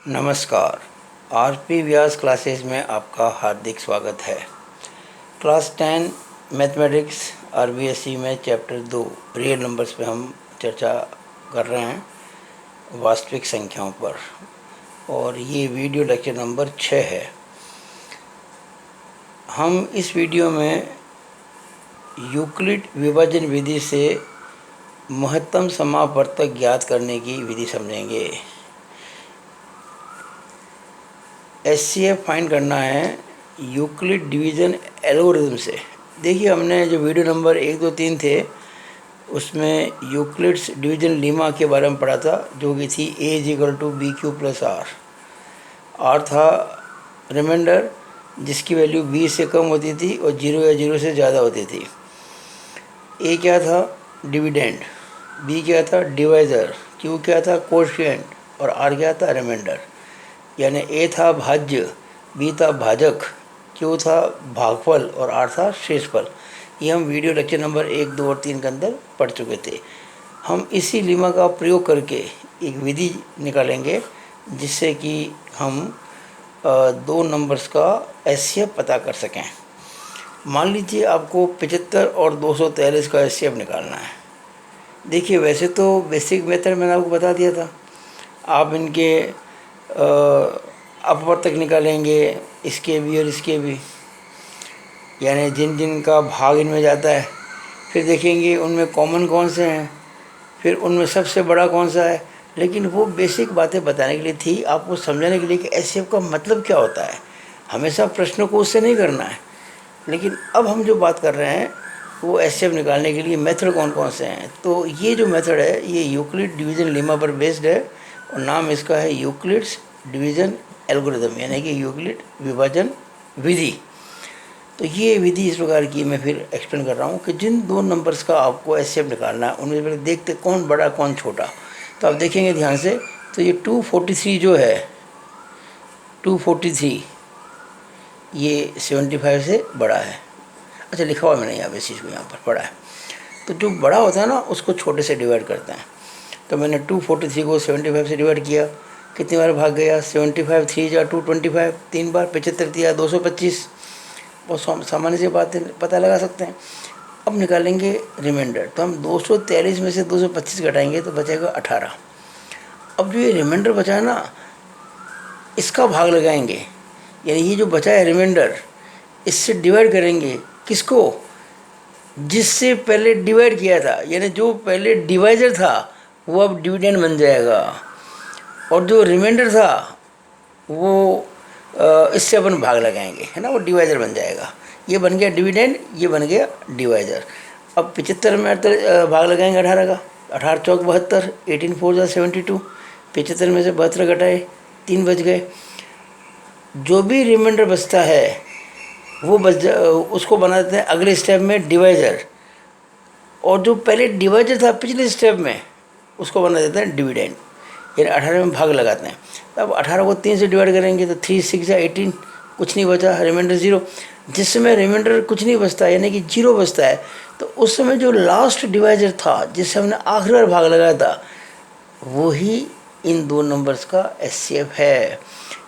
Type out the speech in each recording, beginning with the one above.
नमस्कार। आरपी व्यास क्लासेस में आपका हार्दिक स्वागत है। क्लास 10 मैथमेटिक्स आरबीएसई में चैप्टर 2 रियल नंबर्स पे हम चर्चा कर रहे हैं, वास्तविक संख्याओं पर, और ये वीडियो लेक्चर नंबर 6 है। हम इस वीडियो में यूक्लिड विभाजन विधि से महत्तम समापवर्तक ज्ञात करने की विधि समझेंगे। एचसीएफ फाइंड करना है यूक्लिड डिवीज़न एल्गोरिथम से। देखिए, हमने जो वीडियो नंबर 1, 2, 3 थे उसमें यूक्लिड्स डिवीज़न लीमा के बारे में पढ़ा था, जो कि थी a = bq + r। r था रिमाइंडर जिसकी वैल्यू b से कम होती थी और 0 या 0 से ज़्यादा होती थी। a क्या था? डिविडेंड। b क्या था? डिवाइज़र। q क्या था? कोएफिशिएंट। और r क्या था? रिमाइंडर। यानी a था भाज्य, b था भाजक, q था भागफल और r था शेषफल। ये हम वीडियो लेक्चर नंबर 1, 2 और 3 के अंदर पढ़ चुके थे। हम इसी लीमा का प्रयोग करके एक विधि निकालेंगे जिससे कि हम दो नंबर्स का एचसीएफ पता कर सकें। मान लीजिए आपको 75 और 243 का एचसीएफ निकालना है। देखिए, वैसे तो बेसिक मेथड मैंने आपको बता दिया था। आप इनके अपवर्तक निकालेंगे, इसके भी और इसके भी, यानी जिन जिन का भाग इनमें जाता है। फिर देखेंगे उनमें कॉमन कौन से हैं, फिर उनमें सबसे बड़ा कौन सा है। लेकिन वो बेसिक बातें बताने के लिए थी, आपको समझाने के लिए कि एचसीएफ का मतलब क्या होता है। हमेशा प्रश्नों को उससे नहीं करना है। लेकिन अब हम जो बात कर रहे हैं वो एचसीएफ निकालने के लिए मेथड कौन कौन से हैं। तो ये जो मेथड है ये यूक्लिड डिवीज़न लीमा पर बेस्ड है और नाम इसका है यूक्लिड्स डिवीज़न एल्गोरिथम, यानी कि यूक्लिड विभाजन विधि। तो ये विधि इस प्रकार की मैं फिर एक्सप्लेन कर रहा हूँ कि जिन दो नंबर्स का आपको एचसीएफ निकालना है उनमें फिर देखते कौन बड़ा कौन छोटा। तो आप देखेंगे ध्यान से, तो ये 243 जो है, 243 ये 75 से बड़ा है। अच्छा, लिखा हुआ मैंने यहाँ पे चीज़ को यहाँ पर पढ़ा है। तो जो बड़ा होता है ना उसको छोटे से डिवाइड करते हैं। तो मैंने 243 को 75 से डिवाइड किया। कितनी बार भाग गया? 75 3 × 225, 3 बार। 75 दिया 225। बहुत सामान्य सी बात पता लगा सकते हैं। अब निकालेंगे रिमाइंडर। तो हम 243 में से 225 घटाएंगे तो बचेगा 18। अब जो ये रिमाइंडर बचा है ना, इसका भाग लगाएंगे, यानी ये जो बचा है रिमाइंडर, इससे डिवाइड करेंगे। किसको? जिससे पहले डिवाइड किया था, यानी जो पहले डिवाइजर था वो अब डिविडेंड बन जाएगा, और जो रिमाइंडर था वो इससे अपन भाग लगाएंगे, है ना, वो डिवाइजर बन जाएगा। ये बन गया डिविडेंड, ये बन गया डिवाइजर। अब 75 में भाग लगाएंगे 18 का। 18 चौक 72, 18 4 72। 75 में से 72 घटाए, 3 बच गए। जो भी रिमाइंडर बचता है वो उसको बना देते हैं अगले स्टेप में डिवाइजर, और जो पहले डिवाइजर था पिछले स्टेप में उसको बना देते हैं डिविडेंड, यानी 18 में भाग लगाते हैं। अब 18 को 3 से डिवाइड करेंगे तो 3 6 18, कुछ नहीं बचा, रिमाइंडर 0। जिस समय रिमाइंडर कुछ नहीं बचता यानी कि 0 बचता है, तो उस समय जो लास्ट डिवाइजर था जिससे हमने आखिरी बार भाग लगाया था, वही इन दो नंबर्स का एचसीएफ है।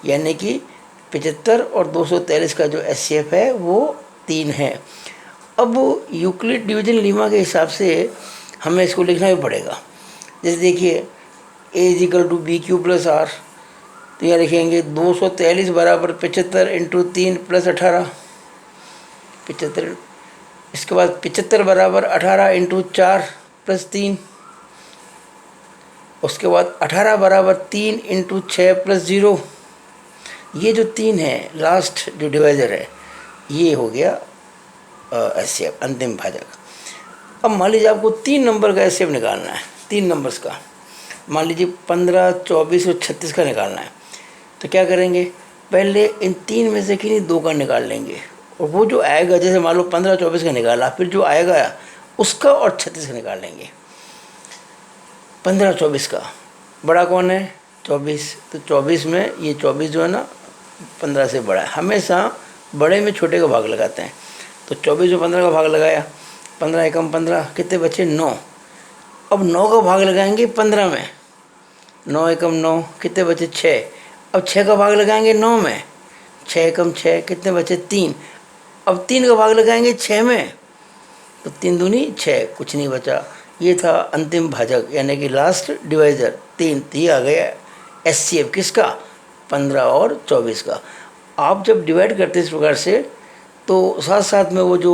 यानी कि 75 और 243 का जो एचसीएफ है वो 3 है। अब यूक्लिड डिवीज़न लीमा के हिसाब से हमें इसको लिखना भी पड़ेगा। जैसे देखिए, a = bq + r। तो यहाँ लिखेंगे 243 बराबर 75 × 3 + 18, 75। इसके बाद 75 बराबर 18 × 4 + 3। उसके बाद 18 बराबर 3 × 6 + 0। ये जो 3 है, लास्ट जो डिवाइज़र है, ये हो गया एचसीएफ, अंतिम भाजक। अब मान लीजिए आपको 3 नंबर का एचसीएफ निकालना है, 3 नंबर्स का। मान लीजिए 15, 24 और 36 का निकालना है। तो क्या करेंगे? पहले इन 3 में से किन्हीं 2 का निकाल लेंगे, और वो जो आएगा, जैसे मान लो 15 24 का निकाला, फिर जो आएगा उसका और 36 का निकाल लेंगे। 15 24 का बड़ा कौन है? 24। तो 24 में ये 24 जो है ना 15 से बड़ा है। हमेशा बड़े में छोटे का भाग लगाते हैं। तो 24 में 15 का भाग लगाया, 15 एकम 15, कितने बचे? 9। अब 9 का भाग लगाएंगे 15 में, 9 एकम 9, कितने बचे? 6। अब 6 का भाग लगाएंगे 9 में, 6 कम 6 कितने बचे 3। अब 3 का भाग लगाएंगे 6 में, तो 3 दूनी 6, कुछ नहीं बचा। ये था अंतिम भाजक यानी कि लास्ट डिवाइज़र 3। तो ये आ गया एचसीएफ किसका, 15 और 24 का। आप जब डिवाइड करते हैं इस प्रकार से तो साथ साथ में वो जो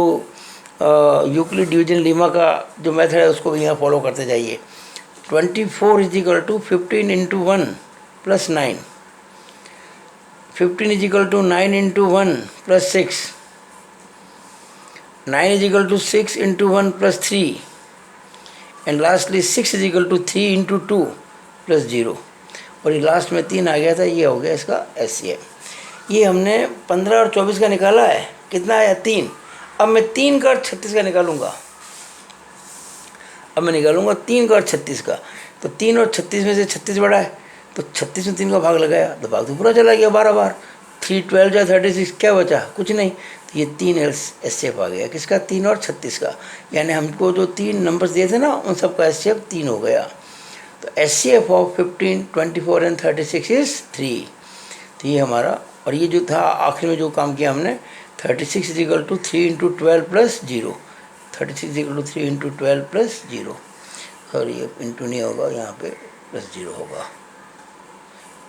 यूक्लिड डिवीजन लीमा का जो मेथड है उसको भी यहाँ फॉलो करते जाइए। 24 is equal to 15 into 1 plus 9, 15 is equal to 9 into 1 plus 6, 9 is equal to 6 into 1 plus 3, and lastly 6 is equal to 3 into 2 plus 0। और ये लास्ट में 3 आ गया था, ये हो गया इसका एचसीएफ। ये हमने 15 और 24 का निकाला है, कितना आया 3। अब मैं 3 का और 36 का निकालूंगा। अब मैं निकालूंगा 3 का और 36 का। तो 3 और 36 में से 36 बड़ा है, तो 36 में 3 का भाग लगाया तो भाग तो पूरा चला गया 12 बार। 3 12 या 36 क्या बचा, कुछ नहीं। तो ये 3 एचसीएफ आ गया किसका, 3 और 36 का। यानी हमको जो 3 नंबर्स दिए थे ना उन सबका एचसीएफ 3 हो गया। तो एचसीएफ ऑफ 15, 24 एंड 36 इज 3। तो ये हमारा, और ये जो था आखिर में जो काम किया हमने 36 is equal to 3 into 12 plus 0, 36 is equal to 3 into 12 plus 0। Sorry ये इंटू नहीं होगा, यहाँ पे प्लस 0 होगा,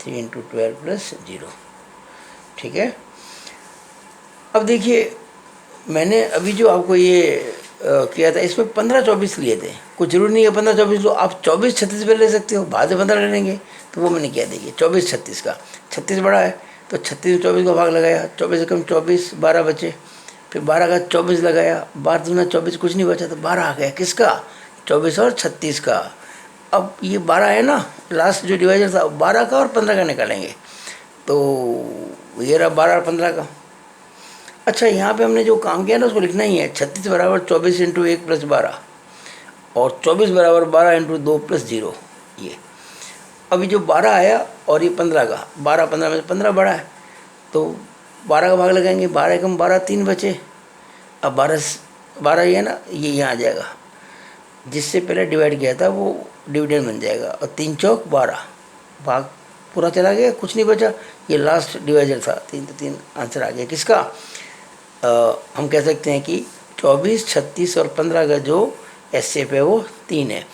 3 इंटू 12 प्लस 0। ठीक है। अब देखिए मैंने अभी जो आपको ये किया था इसमें 15-24 लिए थे। कुछ जरूरी नहीं है 15-24 लो, आप 24-36 पे ले सकते हो, बाद में 15 ले लेंगे। तो वो मैंने किया, देखिए 24-36 का, 36 बड़ा है तो 36 में 24 का भाग लगाया, 24 से कम 24, 12 बचे। फिर 12 का 24 लगाया, 12 दूना 24, कुछ नहीं बचा तो 12 आ गया किसका, 24 और 36 का। अब ये 12 है ना, लास्ट जो डिवाइजर था 12 का और 15 का निकालेंगे। तो ये रहा 12 और 15 का। अच्छा यहाँ पे हमने जो काम किया ना उसको लिखना ही है, 36 बराबर 24 इंटू 1 प्लस 12 और 24 बराबर 12 इंटू 2 प्लस 0। ये अभी जो 12 आया और ये 15 का, 12-15 में से 15 बड़ा है तो 12 का भाग लगाएंगे, 12 कम 12, 3 बचे। अब 12 ये है ना, ये यहाँ आ जाएगा, जिससे पहले डिवाइड किया था वो डिविडेंड बन जाएगा। और 3 चौक 12, भाग पूरा चला गया, कुछ नहीं बचा। ये लास्ट डिवाइजर था 3, तो 3 आंसर आ गया किसका। हम कह सकते हैं कि 24, 36 और 15 का जो एचसीएफ है वो 3 है।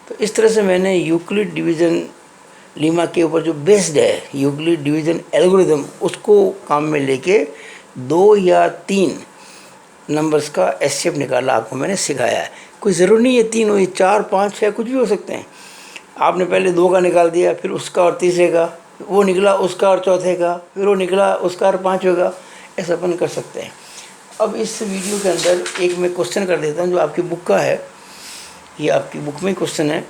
तो इस तरह से मैंने यूक्लिड डिवीज़न लीमा के ऊपर जो बेस्ड है यूक्लिड डिवीज़न एल्गोरिदम, उसको काम में लेके 2 या 3 नंबर्स का एचसीएफ निकाला आपको मैंने सिखाया है। कोई ज़रूरी नहीं है 3 हो, 4, 5, 6 कुछ भी हो सकते हैं। आपने पहले 2 का निकाल दिया, फिर उसका और तीसरे का, वो निकला उसका और चौथे का, फिर वो निकला उसका और पाँचवें का, ऐसा अपन कर सकते हैं। अब इस वीडियो के अंदर एक मैं क्वेश्चन कर देता हूँ जो आपकी बुक का है, ये आपकी बुक में क्वेश्चन है,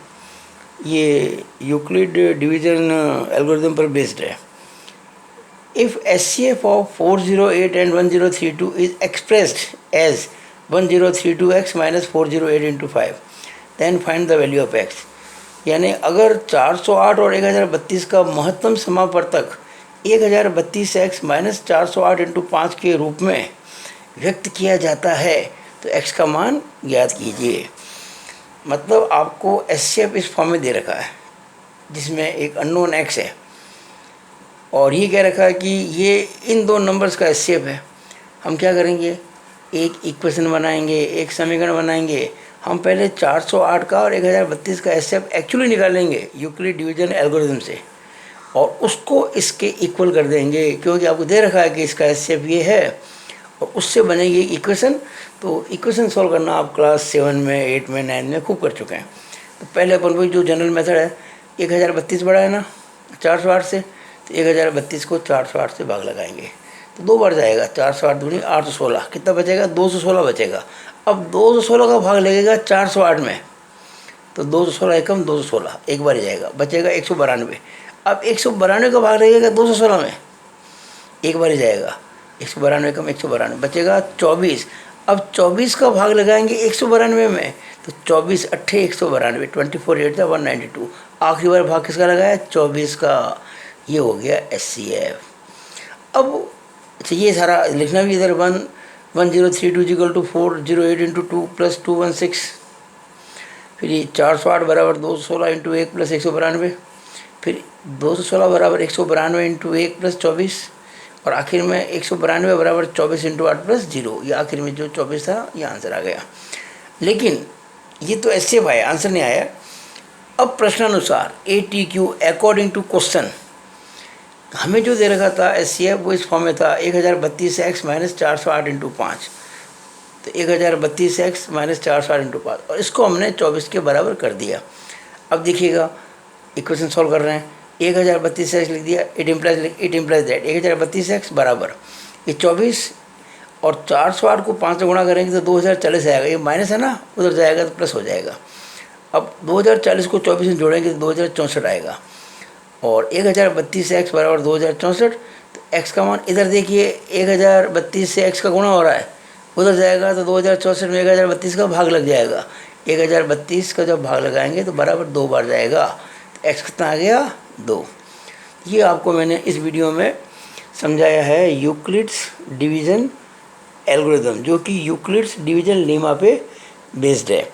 ये यूक्लिड डिवीजन एल्गोरिथम पर बेस्ड है। If HCF of 408 and 1032 is expressed as 1032x minus 408 into 5 then find the value of x। यानी अगर 408 और 1032 का महत्तम समापवर्तक 1032x माइनस 408 इंटू 5 के रूप में व्यक्त किया जाता है तो x का मान ज्ञात कीजिए। मतलब आपको एचसीएफ इस फॉर्म में दे रखा है जिसमें एक अननोन x है और ये कह रखा है कि ये इन 2 नंबर्स का एचसीएफ है। हम क्या करेंगे, एक इक्वेशन बनाएंगे, एक समीकरण बनाएंगे। हम पहले 408 का और 1032 का एचसीएफ एक्चुअली निकालेंगे यूक्लिड डिवीजन एल्गोरिथम से और उसको इसके इक्वल कर देंगे, क्योंकि आपको दे रखा है कि इसका एचसीएफ ये है और उससे बनेगी एक इक्वेशन। तो इक्वेशन सॉल्व करना आप क्लास 7 में, 8 में, 9 में खूब कर चुके हैं। तो पहले अपन को जो जनरल मेथड है, 1032 बड़ा है ना 408 से, तो 1032 को 408 से भाग लगाएंगे तो 2 बार जाएगा, 408 दूनी 816, कितना बचेगा 216 बचेगा। अब 216 का भाग लगेगा 408 में, तो 216 एकम 216 एक बार ही जाएगा, बचेगा 192। अब 192 का भाग लगेगा 216 में, एक बार ही जाएगा, 192 कम 192 बचेगा 24। अब 24 का भाग लगाएंगे 192 में, तो 24 अट्ठे 192, 24 8 था 192। आखिरी बार भाग किसका लगाया 24 का, ये हो गया एचसीएफ। अब अच्छा ये सारा लिखना भी इधर 1032 इक्वल टू 408 इंटू 2 प्लस 216, फिर ये 408 बराबर 216 इंटू 1 प्लस 192, फिर 216 बराबर 192 इंटू 1 प्लस 24, और आखिर में 192 बराबर 24 इंटू 8 प्लस 0। ये आखिर में जो 24 था ये आंसर आ गया। लेकिन ये तो ऐसे आया, आंसर नहीं आया। अब प्रश्नानुसार ATQ अकॉर्डिंग टू क्वेश्चन, हमें जो दे रखा था SCF वो इस फॉर्म में था 1032x माइनस 408 इंटू 5। तो 1032x माइनस 408 इंटू 5, और इसको हमने 24 के बराबर कर दिया। अब देखिएगा इक्वेशन सॉल्व कर रहे हैं, 1032x लिख दिया, इट इम्प्लाइज दैट 1032x बराबर ये 24 और 408 को 5 से गुणा करेंगे तो 2040 आएगा। ये माइनस है ना, उधर जाएगा तो प्लस हो जाएगा। अब 2040 को 24 में जोड़ेंगे तो 2064 आएगा, और 1032x बराबर 2064। तो x का मान इधर देखिए 1032 से x का गुणा हो रहा है, उधर जाएगा तो 2064 में 1032 का भाग लग जाएगा। 1032 का जब भाग लगाएंगे तो बराबर 2 बार जाएगा, तो x कितना आ गया 2। ये आपको मैंने इस वीडियो में समझाया है यूक्लिड्स डिवीज़न एल्गोरिथम, जो कि यूक्लिड्स डिवीज़न लेमा पे बेस्ड है।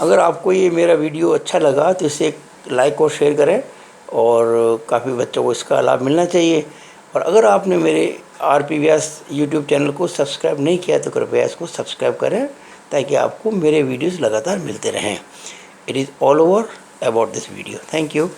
अगर आपको ये मेरा वीडियो अच्छा लगा तो इसे लाइक और शेयर करें, और काफ़ी बच्चों को इसका लाभ मिलना चाहिए। और अगर आपने मेरे RP व्यास यूट्यूब चैनल को सब्सक्राइब नहीं किया तो कृपया इसको सब्सक्राइब करें, ताकि आपको मेरे वीडियोस लगातार मिलते रहें। It is all over about this video. Thank you.